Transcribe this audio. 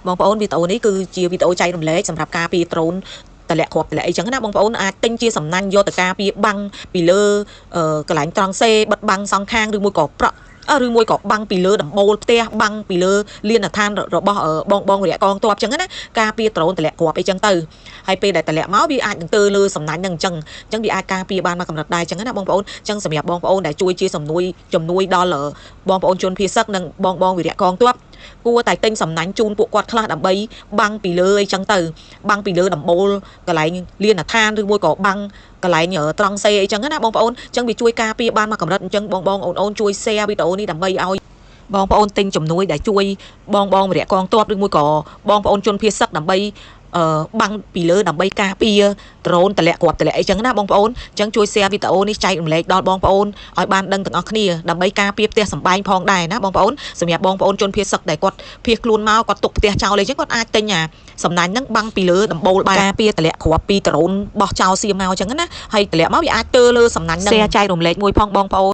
បងប្អូនវីដេអូនេះគឺជាវីដេអូចែករំលែកសម្រាប់ការពារដ្រូនតម្លាក់គ្រាប់តម្លាក់អីចឹងណាបងប្អូនអាចទិញជាសំណាញ់យកទៅការពារបាំងពីលើកន្លែងត្រង់សេបិទបាំងសងខាងឬមួយក៏ប្រក់ឬមួយក៏បាំងពីលើដំបូលផ្ទះបាំងពីលើលានដ្ឋានរបស់បងវិរៈកងទ័ពចឹងណាការពារដ្រូនតម្លាក់គ្រាប់អីចឹងទៅហើយពេលដែលតម្លាក់មកវាអាចនឹងទៅលើសំណាញ់ហ្នឹងអញ្ចឹងវាអាចការពារបានមកកម្រិតដែរចឹងណាបងប្អូនអញ្ចឹងសម្រាប់បងប្អូនដែលជួយជាជំនួយដល់បងប្អូនជនភៀសសឹកនិងបងវិរៈកងទ័ពគួរតែទិញសំណាញ់ជូនពួកគាត់ខ្លះដើម្បីបាំងពីលើអីចឹងទៅបាំងពីលើដំបូលកន្លែងលានដ្ឋានឬមួយក៏បាំងកន្លែងត្រង់សេអីចឹងណាបងប្អូនអញ្ចឹងវាជួយការពារបានមកកម្រិតអញ្ចឹងបងអូនជួយ share វីដេអូនេះដើម្បីឲ្យបងប្អូនទិញជំនួយដែលជួយបងវិរៈកងទ័ពឬមួយក៏បងប្អូនជនភៀសសឹកដើម្បីបាំងពីលើដើម្បីការពារដ្រូនតម្លាក់គ្រាប់តម្លាក់អីចឹងណាបងប្អូនអញ្ចឹងជួយ share វីដេអូនេះចែករំលែកដល់បងប្អូនឲ្យបានដឹងទាំងអស់គ្នាដើម្បីការពារផ្ទះសម្បែងផងដែរណាបងប្អូនសម្រាប់បងប្អូនជនភៀសសឹកដែលគាត់ភៀសខ្លួនមកគាត់ទុកផ្ទះចោលអីចឹងគាត់អាចទិញសំណាញ់ហ្នឹងបាំងពីលើដំបូលបានការពារតម្លាក់គ្រាប់ពីដ្រូនបោះចោលសៀមមកអញ្ចឹងណាហើយតម្លាក់មកវាអាចទើលើសំណាញ់ហ្នឹង share ចែករំលែកមួយផងបងប្អូន